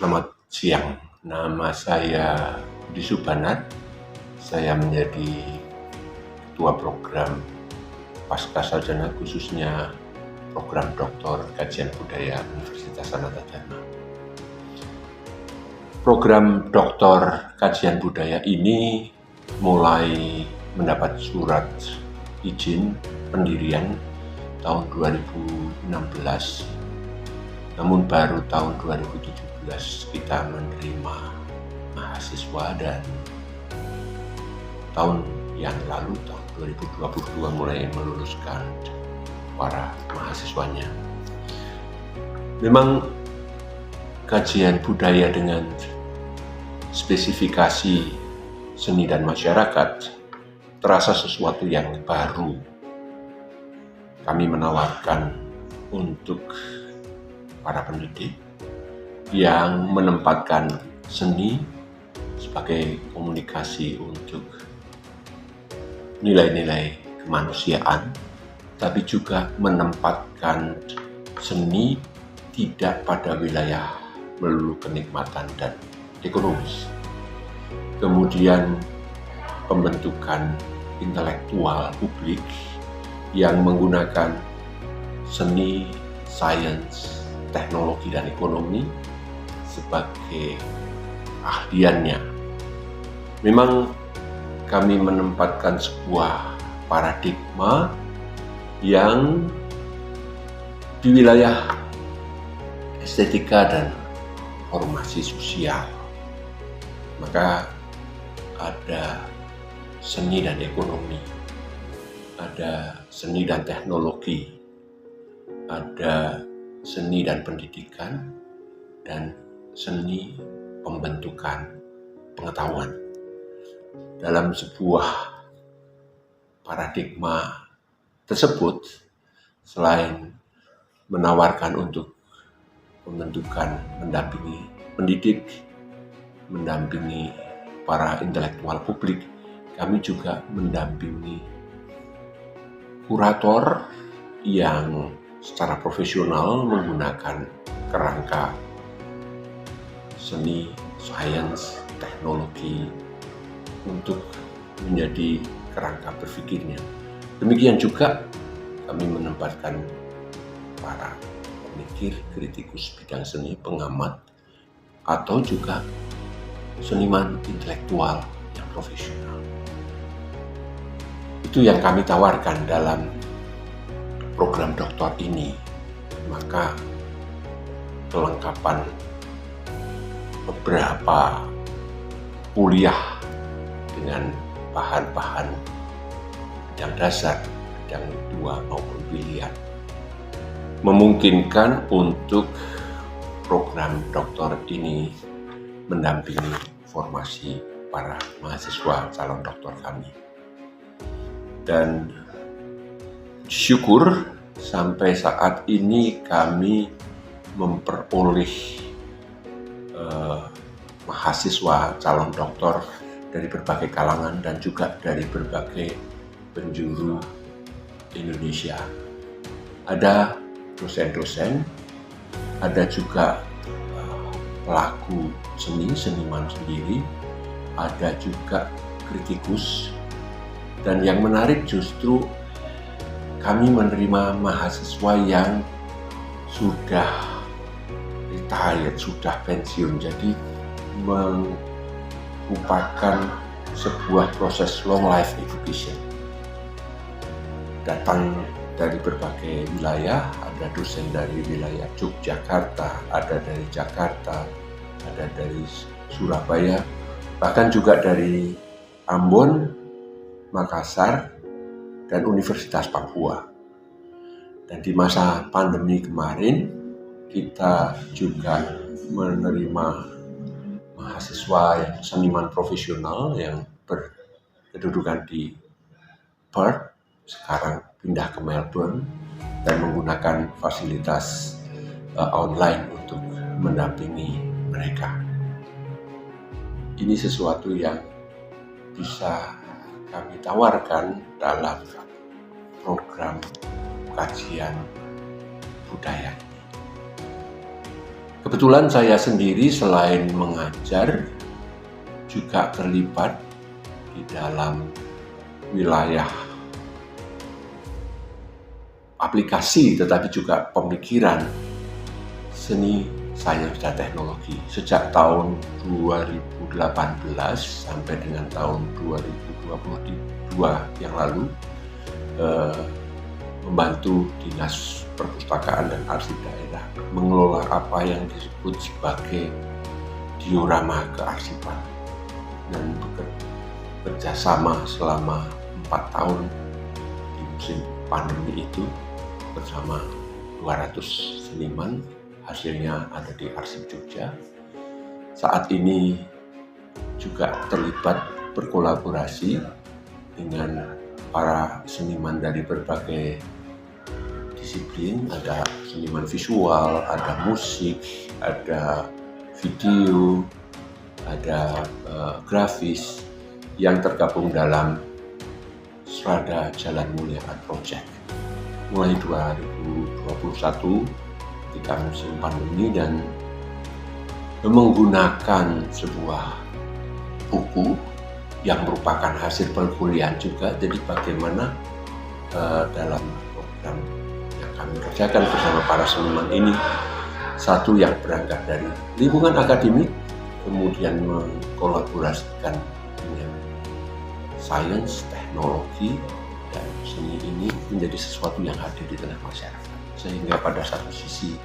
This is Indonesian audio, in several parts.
Selamat siang, nama saya Budi Subanar. Saya menjadi Ketua Program Pascasarjana khususnya Program Doktor Kajian Budaya Universitas Sanata Dharma. Program Doktor Kajian Budaya ini mulai mendapat surat izin pendirian tahun 2016. Namun baru tahun 2017 kita menerima mahasiswa, dan tahun yang lalu, tahun 2022 mulai meluluskan para mahasiswanya. Memang kajian budaya dengan spesifikasi seni dan masyarakat terasa sesuatu yang baru. Kami menawarkan untuk para pendidik yang menempatkan seni sebagai komunikasi untuk nilai-nilai kemanusiaan, tapi juga menempatkan seni tidak pada wilayah melulu kenikmatan dan ekonomis. Kemudian pembentukan intelektual publik yang menggunakan seni, sains, teknologi, dan ekonomi sebagai ahliannya. Memang kami menempatkan sebuah paradigma yang di wilayah estetika dan formasi sosial. Maka ada seni dan ekonomi, ada seni dan teknologi, ada seni dan pendidikan, dan seni pembentukan pengetahuan. Dalam sebuah paradigma tersebut, selain menawarkan untuk pembentukan, mendampingi pendidik, mendampingi para intelektual publik, kami juga mendampingi kurator yang secara profesional menggunakan kerangka seni, sains, teknologi untuk menjadi kerangka berpikirnya. Demikian juga kami menempatkan para pemikir, kritikus bidang seni, pengamat, atau juga seniman intelektual yang profesional. Itu yang kami tawarkan dalam program doktor ini. Maka kelengkapan beberapa kuliah dengan bahan-bahan bidang dasar, bidang 2 maupun pilihan memungkinkan untuk program doktor ini mendampingi formasi para mahasiswa calon doktor kami. Dan syukur sampai saat ini kami memperoleh mahasiswa calon doktor dari berbagai kalangan dan juga dari berbagai penjuru Indonesia. Ada dosen-dosen, ada juga pelaku seni, seniman sendiri, ada juga kritikus, dan yang menarik justru kami menerima mahasiswa yang sudah retired, sudah pensiun, jadi merupakan sebuah proses long life education. Datang dari berbagai wilayah, ada dosen dari wilayah Yogyakarta, ada dari Jakarta, ada dari Surabaya, bahkan juga dari Ambon, Makassar, dan Universitas Papua. Dan di masa pandemi kemarin, kita juga menerima mahasiswa yang seniman profesional yang berkedudukan di Perth, sekarang pindah ke Melbourne dan menggunakan fasilitas online untuk mendampingi mereka. Ini sesuatu yang bisa kami tawarkan dalam program kajian budaya. Kebetulan saya sendiri selain mengajar juga terlibat di dalam wilayah aplikasi tetapi juga pemikiran seni, sains, dan teknologi sejak tahun 2018 sampai dengan tahun 2022 yang lalu, membantu Dinas Perpustakaan dan Arsip Daerah mengelola apa yang disebut sebagai diorama kearsipan dan bekerjasama selama 4 tahun di musim pandemi itu bersama 200 seniman. Hasilnya ada di Arsip Jogja. Saat ini juga terlibat berkolaborasi dengan para seniman dari berbagai disiplin. Ada seniman visual, ada musik, ada video, ada grafis yang tergabung dalam Strada Jalan Mulia Art Project mulai 2021 ketika musim pandemi, dan menggunakan sebuah buku yang merupakan hasil perkuliahan juga. Jadi bagaimana dalam program yang kami kerjakan bersama para seniman ini, satu yang berangkat dari lingkungan akademik, kemudian mengkolaborasikan dengan sains, teknologi, dan seni ini menjadi sesuatu yang hadir di tengah masyarakat. Sehingga pada satu sisi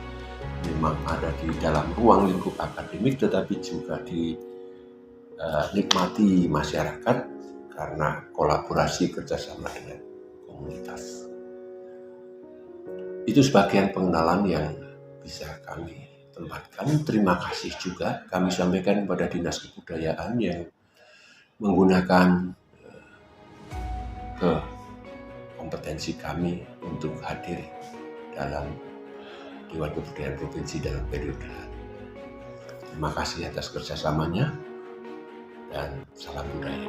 memang ada di dalam ruang lingkup akademik, tetapi juga dinikmati masyarakat karena kolaborasi kerjasama dengan komunitas. Itu sebagian pengenalan yang bisa kami tempatkan. Terima kasih juga kami sampaikan kepada Dinas Kebudayaan yang menggunakan kompetensi kami untuk hadir dalam Dewan Kebudayaan Provinsi dalam periode. Terima kasih atas kerjasamanya dan salam budaya.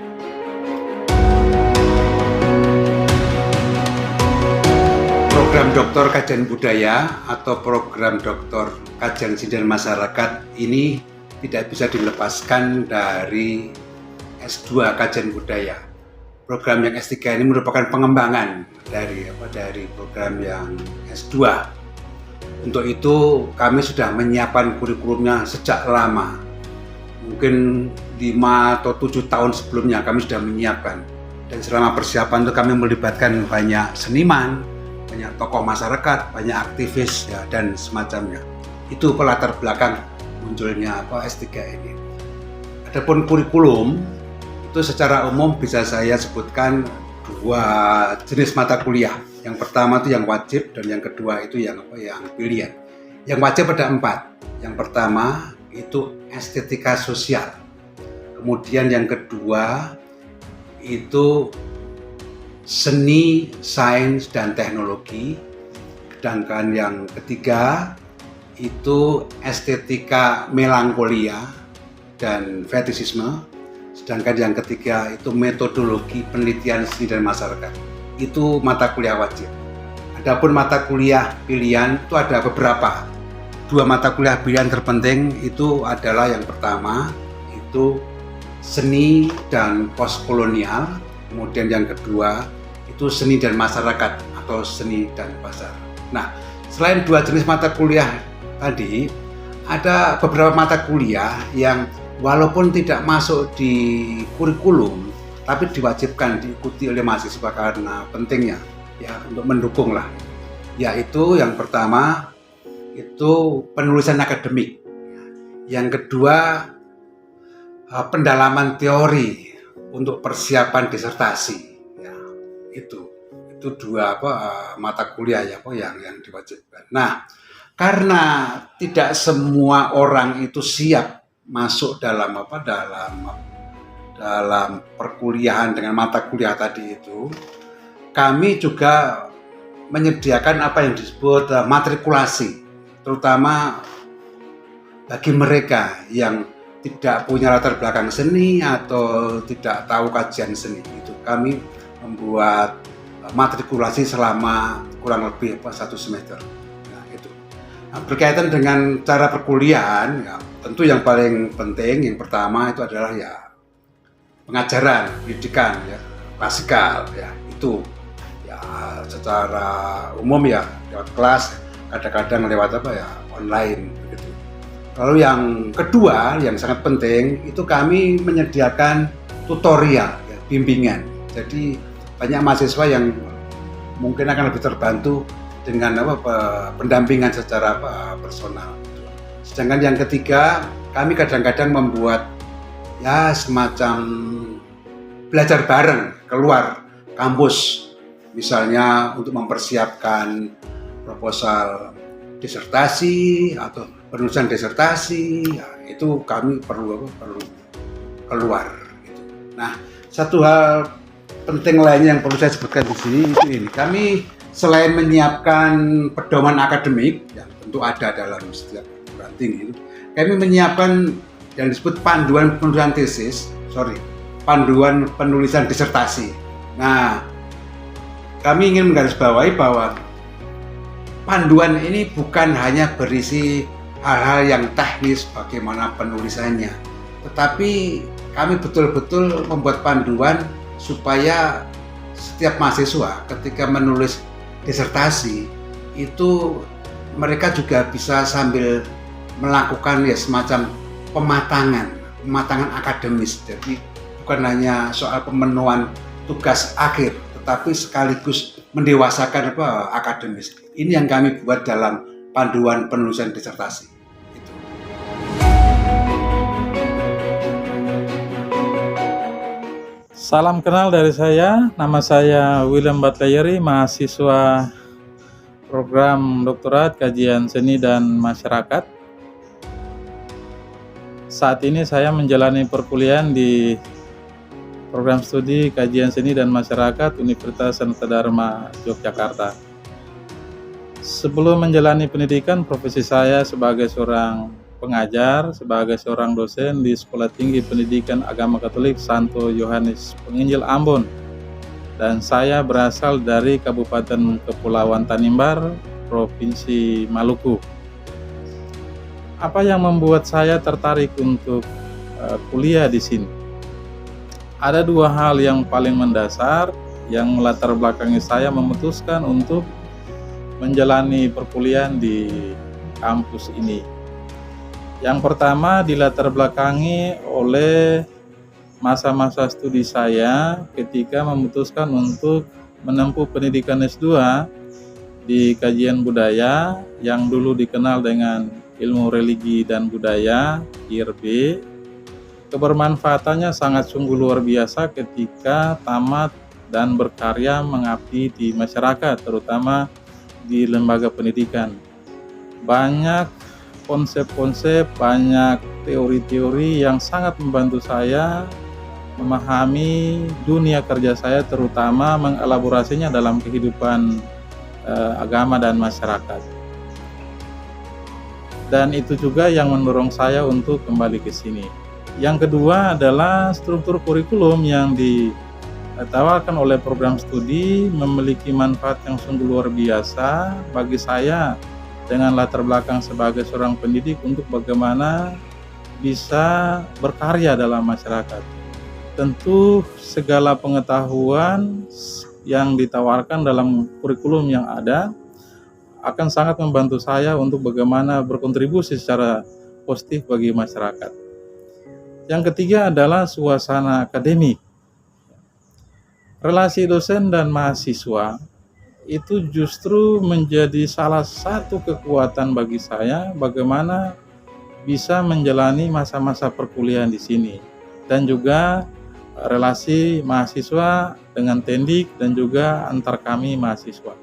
Program Doktor Kajian Budaya atau program Doktor Kajian Sindiran Masyarakat ini tidak bisa dilepaskan dari S2 Kajian Budaya. Program yang S3 ini merupakan pengembangan dari program yang S2. Untuk itu kami sudah menyiapkan kurikulumnya sejak lama. Mungkin 5 atau 7 tahun sebelumnya kami sudah menyiapkan. Dan selama persiapan itu kami melibatkan banyak seniman, banyak tokoh masyarakat, banyak aktivis ya, dan semacamnya. Itu pelatar belakang munculnya S3 ini. Adapun kurikulum itu secara umum bisa saya sebutkan 2 jenis mata kuliah. Yang pertama itu yang wajib dan yang kedua itu yang pilihan. Yang wajib ada 4. Yang pertama itu estetika sosial. Kemudian yang kedua itu seni, sains, dan teknologi. Sedangkan yang ketiga itu estetika melankolia dan fetisisme. Sedangkan yang ketiga itu metodologi penelitian seni dan masyarakat. Itu mata kuliah wajib. Adapun mata kuliah pilihan itu ada beberapa. 2 mata kuliah pilihan terpenting itu adalah yang pertama itu seni dan postkolonial. Kemudian yang kedua itu seni dan masyarakat atau seni dan pasar. Nah, selain 2 jenis mata kuliah tadi, ada beberapa mata kuliah yang walaupun tidak masuk di kurikulum, tapi diwajibkan diikuti oleh mahasiswa karena pentingnya ya untuk mendukung lah. Yaitu yang pertama itu penulisan akademik, yang kedua pendalaman teori untuk persiapan disertasi. Ya, itu 2 mata kuliah yang diwajibkan. Nah, karena tidak semua orang itu siap masuk dalam perkuliahan dengan mata kuliah tadi itu, kami juga menyediakan apa yang disebut matrikulasi, terutama bagi mereka yang tidak punya latar belakang seni atau tidak tahu kajian seni. Itu kami membuat matrikulasi selama kurang lebih 1 semester. Nah, itu. Nah, berkaitan dengan cara perkuliahan, ya, tentu yang paling penting, yang pertama itu adalah ya pengajaran, pendidikan, ya, klasikal, ya itu ya secara umum ya lewat kelas, kadang-kadang lewat apa ya online, begitu. Lalu yang kedua, yang sangat penting itu kami menyediakan tutorial, ya, bimbingan. Jadi banyak mahasiswa yang mungkin akan lebih terbantu dengan pendampingan secara personal. Sedangkan yang ketiga, kami kadang-kadang membuat ya semacam belajar bareng keluar kampus, misalnya untuk mempersiapkan proposal disertasi atau penulisan disertasi, ya, itu kami perlu keluar. Gitu. Nah, satu hal penting lainnya yang perlu saya sebutkan di sini itu ini, kami selain menyiapkan pedoman akademik yang tentu ada dalam setiap perguruan tinggi, kami menyiapkan yang disebut panduan penulisan disertasi. Nah, kami ingin menggarisbawahi bahwa panduan ini bukan hanya berisi hal-hal yang teknis bagaimana penulisannya, tetapi kami betul-betul membuat panduan supaya setiap mahasiswa ketika menulis disertasi itu mereka juga bisa sambil melakukan ya semacam pematangan akademis. Jadi bukan hanya soal pemenuhan tugas akhir, tetapi sekaligus mendewasakan akademis. Ini yang kami buat dalam panduan penulisan disertasi. Itu. Salam kenal dari saya, nama saya William Batlayeri, mahasiswa program doktorat kajian seni dan masyarakat. Saat ini saya menjalani perkuliahan di program studi kajian seni dan masyarakat Universitas Sanata Dharma Yogyakarta. Sebelum menjalani pendidikan, profesi saya sebagai seorang pengajar, sebagai seorang dosen di Sekolah Tinggi Pendidikan Agama Katolik Santo Yohanes Penginjil Ambon. Dan saya berasal dari Kabupaten Kepulauan Tanimbar, Provinsi Maluku. Apa yang membuat saya tertarik untuk kuliah di sini? Ada dua hal yang paling mendasar yang melatar belakangi saya memutuskan untuk menjalani perkuliahan di kampus ini. Yang pertama dilatar belakangi oleh masa-masa studi saya ketika memutuskan untuk menempuh pendidikan S2 di kajian budaya yang dulu dikenal dengan ilmu religi dan budaya, IRB. Kebermanfaatannya sangat sungguh luar biasa ketika tamat dan berkarya mengabdi di masyarakat, terutama di lembaga pendidikan. Banyak konsep-konsep, banyak teori-teori yang sangat membantu saya memahami dunia kerja saya, terutama mengelaborasinya dalam kehidupan agama dan masyarakat. Dan itu juga yang mendorong saya untuk kembali ke sini. Yang kedua adalah struktur kurikulum yang ditawarkan oleh program studi memiliki manfaat yang sungguh luar biasa bagi saya dengan latar belakang sebagai seorang pendidik untuk bagaimana bisa berkarya dalam masyarakat. Tentu segala pengetahuan yang ditawarkan dalam kurikulum yang ada akan sangat membantu saya untuk bagaimana berkontribusi secara positif bagi masyarakat. Yang ketiga adalah suasana akademik. Relasi dosen dan mahasiswa itu justru menjadi salah satu kekuatan bagi saya bagaimana bisa menjalani masa-masa perkuliahan di sini, dan juga relasi mahasiswa dengan tendik dan juga antar kami mahasiswa.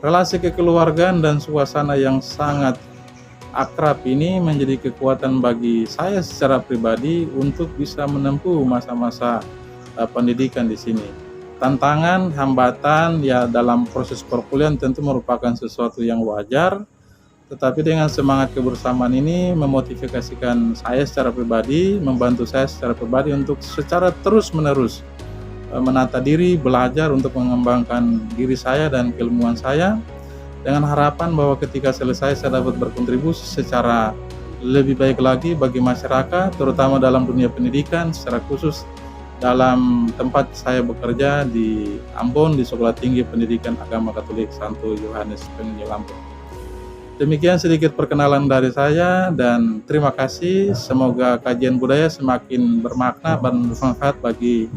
Relasi kekeluargaan dan suasana yang sangat akrab ini menjadi kekuatan bagi saya secara pribadi untuk bisa menempuh masa-masa pendidikan di sini. Tantangan, hambatan ya dalam proses perkuliahan tentu merupakan sesuatu yang wajar, tetapi dengan semangat kebersamaan ini memotivasikan saya secara pribadi, membantu saya secara pribadi untuk secara terus-menerus menata diri, belajar untuk mengembangkan diri saya dan keilmuan saya, dengan harapan bahwa ketika selesai saya dapat berkontribusi secara lebih baik lagi bagi masyarakat, terutama dalam dunia pendidikan, secara khusus dalam tempat saya bekerja di Ambon, di Sekolah Tinggi Pendidikan Agama Katolik Santo Yohanes Penginjil Ambon. Demikian sedikit perkenalan dari saya dan terima kasih. Semoga kajian budaya semakin bermakna dan bermanfaat bagi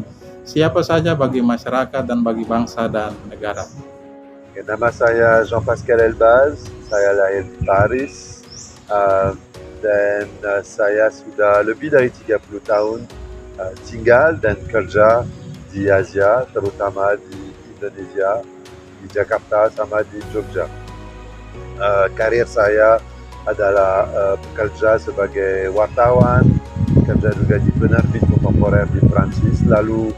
siapa saja, bagi masyarakat dan bagi bangsa dan negara. Nama saya Jean-Pascal Elbaz, saya lahir di Paris dan saya sudah lebih dari 30 tahun tinggal dan kerja di Asia, terutama di Indonesia, di Jakarta sama di Jogja. Karir saya adalah bekerja sebagai wartawan, kerja juga di penerbit kontemporer di Prancis, lalu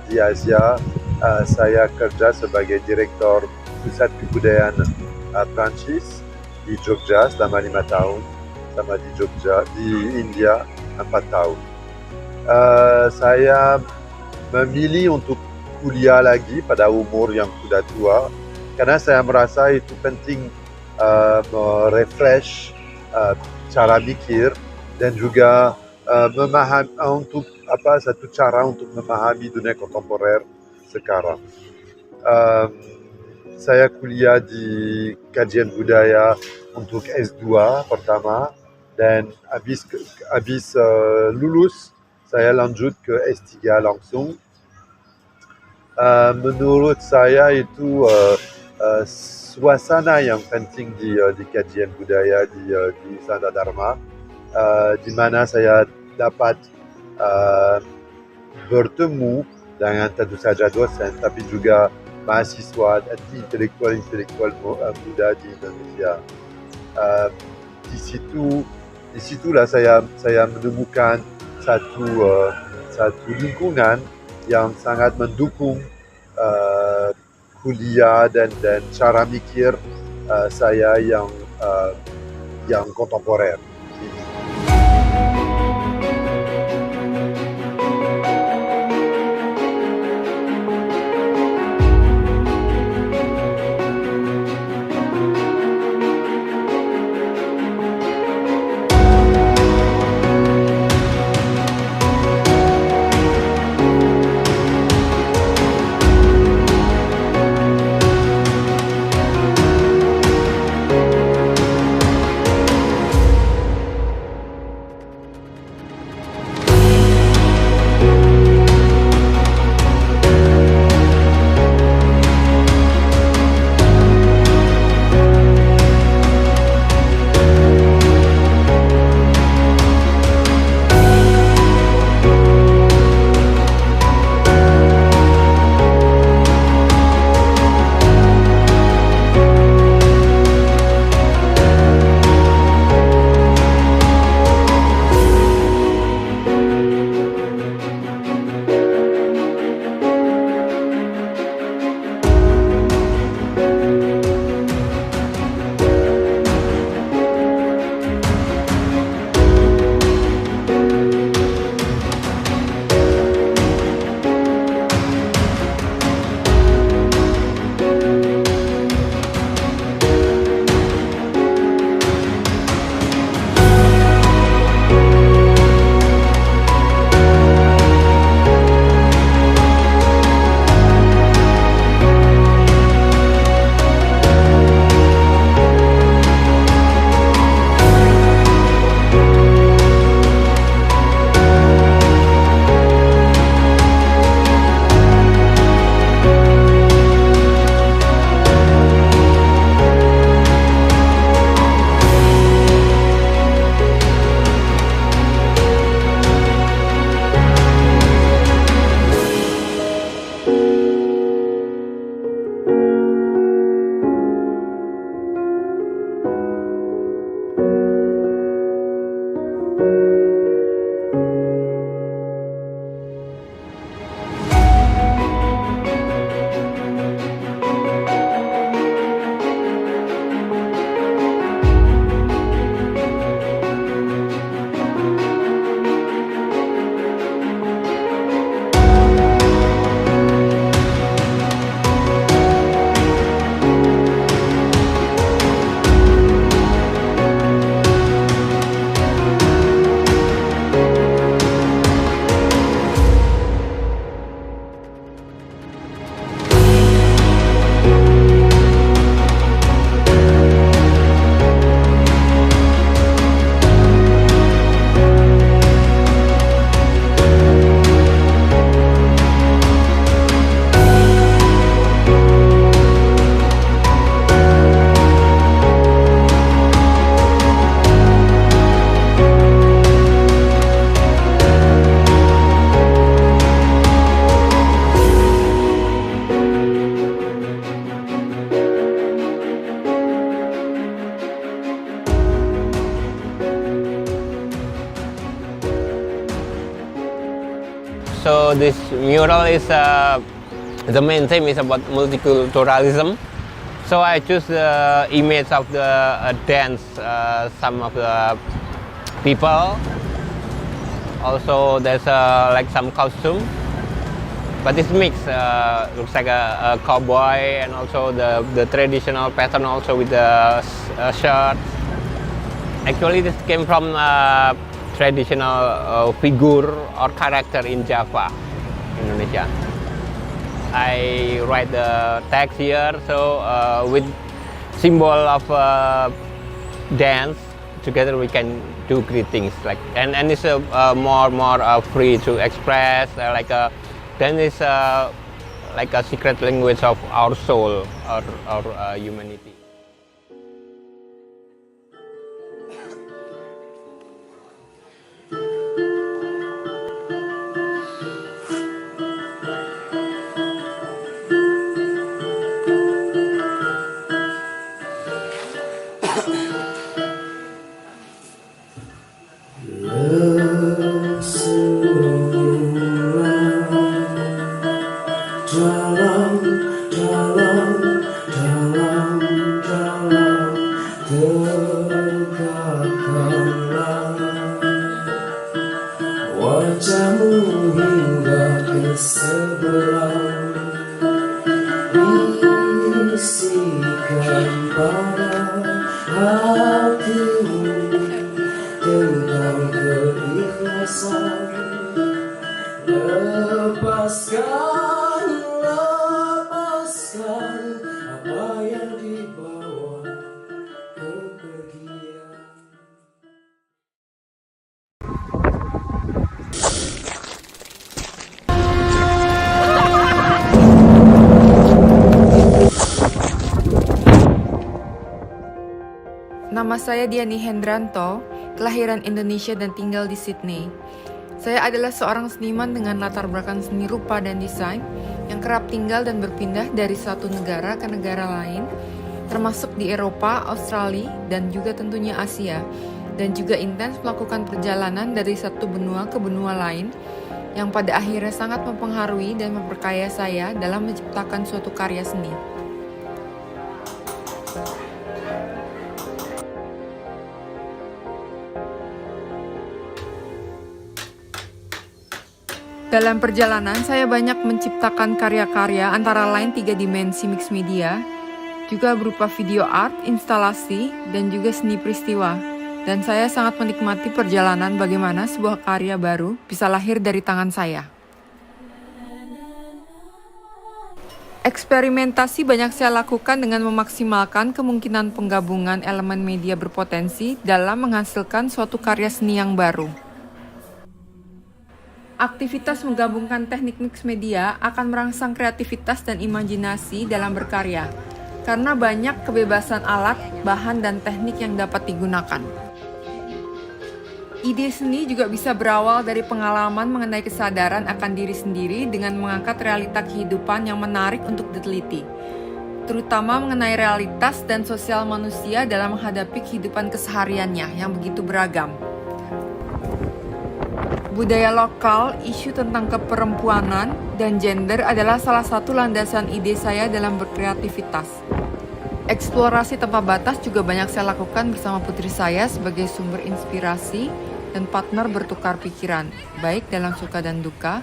di Asia saya kerja sebagai direktur Pusat Kebudayaan Prancis di Jogja selama 5 tahun, sama di Jogja di India 4 tahun. Saya memilih untuk kuliah lagi pada umur yang sudah tua karena saya merasa itu penting merefresh cara mikir dan juga memahami satu cara untuk memahami dunia kontemporer sekarang. Saya kuliah di kajian budaya untuk S2 pertama dan habis lulus saya lanjut ke S3 langsung. Menurut saya itu suasana yang penting di kajian budaya di Santa Dharma, di mana saya dapat bertemu dengan tentu saja dosen, tapi juga mahasiswa dan intelektual muda di Indonesia. Disitulah saya menemukan satu lingkungan yang sangat mendukung kuliah dan cara mikir saya yang kontemporer. So this mural is the main theme is about multiculturalism. So I choose the image of the dance, some of the people. Also there's like some costume, but it's mixed. Looks like a cowboy, and also the traditional pattern also with the shirt. Actually, this came from traditional figure or character in Java, Indonesia. I write the text here, so with symbol of dance, together we can do greetings, like, and it's more free to express, then it's like a secret language of our soul or our humanity. Wajahmu hingga ke seberang, bisikan pada hatimu tentang keikhlasan. Lepaskan, lepaskan apa yang dibawa kepergian. Nama saya Diani Hendranto, kelahiran Indonesia dan tinggal di Sydney. Saya adalah seorang seniman dengan latar belakang seni rupa dan desain yang kerap tinggal dan berpindah dari satu negara ke negara lain, termasuk di Eropa, Australia, dan juga tentunya Asia, dan juga intens melakukan perjalanan dari satu benua ke benua lain yang pada akhirnya sangat mempengaruhi dan memperkaya saya dalam menciptakan suatu karya seni. Dalam perjalanan, saya banyak menciptakan karya-karya antara lain 3 dimensi mix media, juga berupa video art, instalasi, dan juga seni peristiwa. Dan saya sangat menikmati perjalanan bagaimana sebuah karya baru bisa lahir dari tangan saya. Eksperimentasi banyak saya lakukan dengan memaksimalkan kemungkinan penggabungan elemen media berpotensi dalam menghasilkan suatu karya seni yang baru. Aktivitas menggabungkan teknik mix media akan merangsang kreativitas dan imajinasi dalam berkarya, karena banyak kebebasan alat, bahan, dan teknik yang dapat digunakan. Ide seni juga bisa berawal dari pengalaman mengenai kesadaran akan diri sendiri dengan mengangkat realita kehidupan yang menarik untuk diteliti, terutama mengenai realitas dan sosial manusia dalam menghadapi kehidupan kesehariannya yang begitu beragam. Budaya lokal, isu tentang keperempuanan, dan gender adalah salah satu landasan ide saya dalam berkreativitas. Eksplorasi tanpa batas juga banyak saya lakukan bersama putri saya sebagai sumber inspirasi dan partner bertukar pikiran, baik dalam suka dan duka,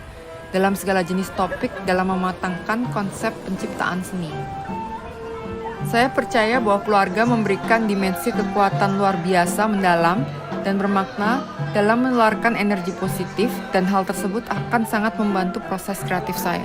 dalam segala jenis topik dalam mematangkan konsep penciptaan seni. Saya percaya bahwa keluarga memberikan dimensi kekuatan luar biasa mendalam dan bermakna dalam menularkan energi positif, dan hal tersebut akan sangat membantu proses kreatif saya.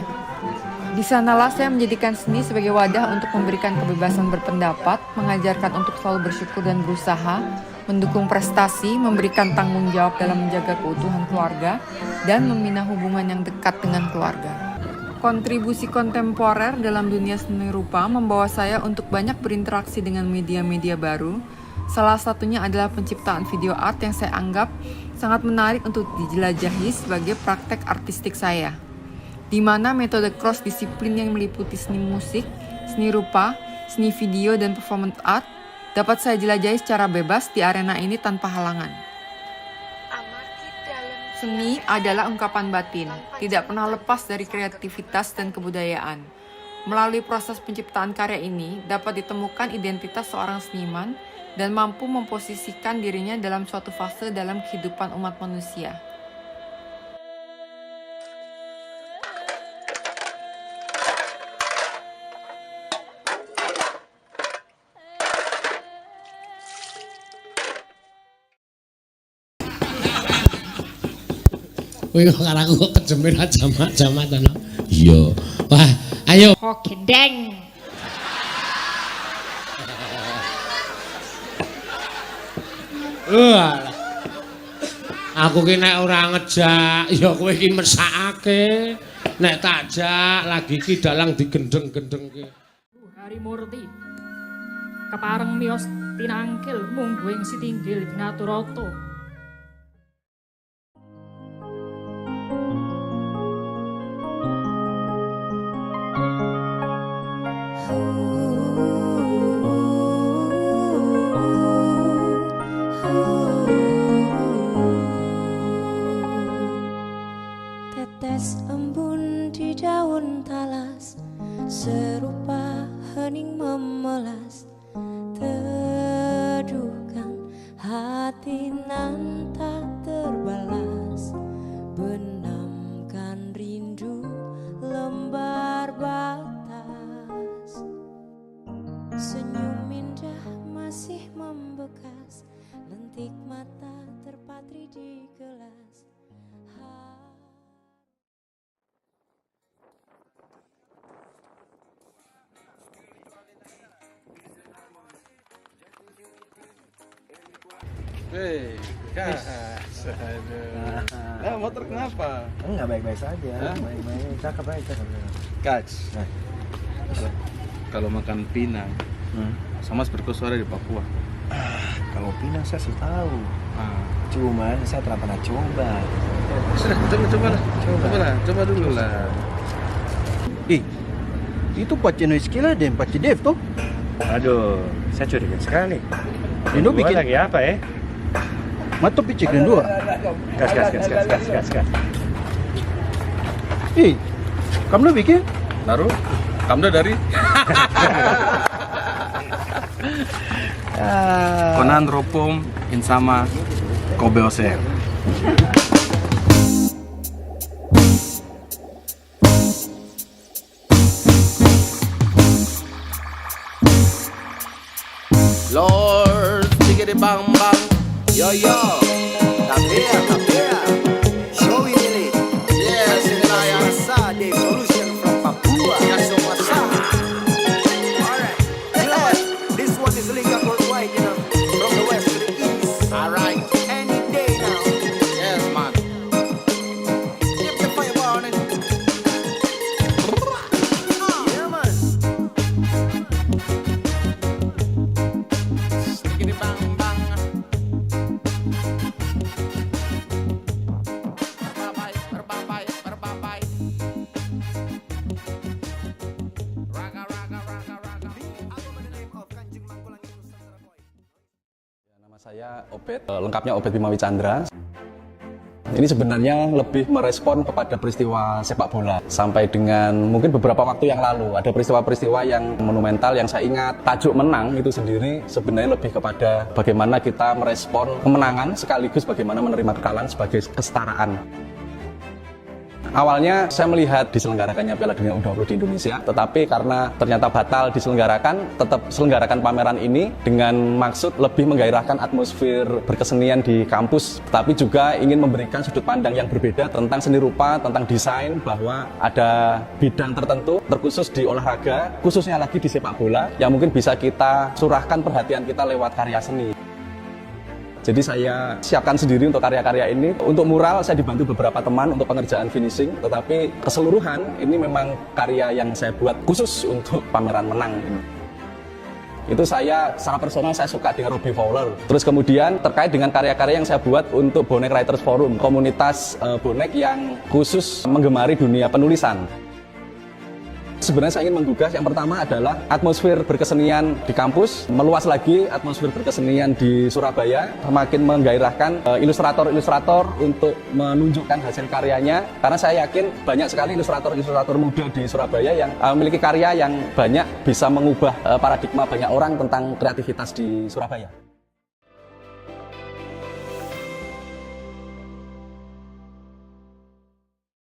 Di sanalah saya menjadikan seni sebagai wadah untuk memberikan kebebasan berpendapat, mengajarkan untuk selalu bersyukur dan berusaha, mendukung prestasi, memberikan tanggung jawab dalam menjaga keutuhan keluarga, dan membina hubungan yang dekat dengan keluarga. Kontribusi kontemporer dalam dunia seni rupa membawa saya untuk banyak berinteraksi dengan media-media baru. Salah satunya adalah penciptaan video art yang saya anggap sangat menarik untuk dijelajahi sebagai praktek artistik saya, di mana metode cross disiplin yang meliputi seni musik, seni rupa, seni video, dan performance art dapat saya jelajahi secara bebas di arena ini tanpa halangan. Amati dalam Seni adalah ungkapan batin, tidak pernah lepas dari kreativitas dan kebudayaan. Melalui proses penciptaan karya ini, dapat ditemukan identitas seorang seniman dan mampu memposisikan dirinya dalam suatu fase dalam kehidupan umat manusia. Kowe kok karo aku kok kejemer jamak-jamak to no. Iya. Wah, ayo. Kok gendeng. Aku ki nek ora ngejak, ya kowe iki mesakake. Nek tak jak lagi ki dalang digendeng-gendengke. Hari Murti. Kepareng miyos tinangkil mungguing sitinggil Binaturata. Tetes embun di daun talas, serupa hening memelas, teduhkan hati nan tak terbalas, benamkan rindu lembar batas. Senyum indah masih membekas, lentik mata terpatri di gelas. Hei, gas. Nah, motor kenapa? Enggak baik-baik saja. Baik-baik. Cakep aja. Kach. Kalau makan pinang, sama seperti suara di Papua. Kalau pinang saya sih tahu. Cuman saya tidak pernah coba. Sudah, coba dulu lah. Itu Pace Noiskila dan Pace Dev tuh. Aduh, saya curiga sekali. Indo bikin lagi apa ya? Matu picik dan dua. Gas. Kamu bikin? Naruh, kamu dari? Konan ropom insama kobeose. Lord, diggy bang bang, yo, tapia, show it, yes, Sinaya, the solution from Papua, yes, alright, you know what, this one is linked worldwide, you know, from the west to the east, alright, any day now, yes, man, keep the fire burning, yeah, man. Nama saya Obed, lengkapnya Obed Bimawi Chandra. Ini sebenarnya lebih merespon kepada peristiwa sepak bola. Sampai dengan mungkin beberapa waktu yang lalu, ada peristiwa-peristiwa yang monumental yang saya ingat. Tajuk menang itu sendiri sebenarnya lebih kepada bagaimana kita merespon kemenangan sekaligus bagaimana menerima kekalahan sebagai kesetaraan. Awalnya saya melihat diselenggarakannya Piala Dunia U20 di Indonesia, tetapi karena ternyata batal diselenggarakan, tetap selenggarakan pameran ini dengan maksud lebih menggairahkan atmosfer berkesenian di kampus, tetapi juga ingin memberikan sudut pandang yang berbeda tentang seni rupa, tentang desain, bahwa ada bidang tertentu terkhusus di olahraga, khususnya lagi di sepak bola, yang mungkin bisa kita curahkan perhatian kita lewat karya seni. Jadi saya siapkan sendiri untuk karya-karya ini. Untuk mural saya dibantu beberapa teman untuk pengerjaan finishing, tetapi keseluruhan ini memang karya yang saya buat khusus untuk pameran menang ini. Itu saya secara personal saya suka dengan Robbie Fowler. Terus kemudian terkait dengan karya-karya yang saya buat untuk Bonek Writers Forum, komunitas bonek yang khusus menggemari dunia penulisan. sebenarnya saya ingin menggugah yang pertama adalah atmosfer berkesenian di kampus, meluas lagi atmosfer berkesenian di Surabaya, semakin menggairahkan ilustrator-ilustrator untuk menunjukkan hasil karyanya, karena saya yakin banyak sekali ilustrator-ilustrator muda di Surabaya yang memiliki karya yang banyak bisa mengubah paradigma banyak orang tentang kreativitas di Surabaya.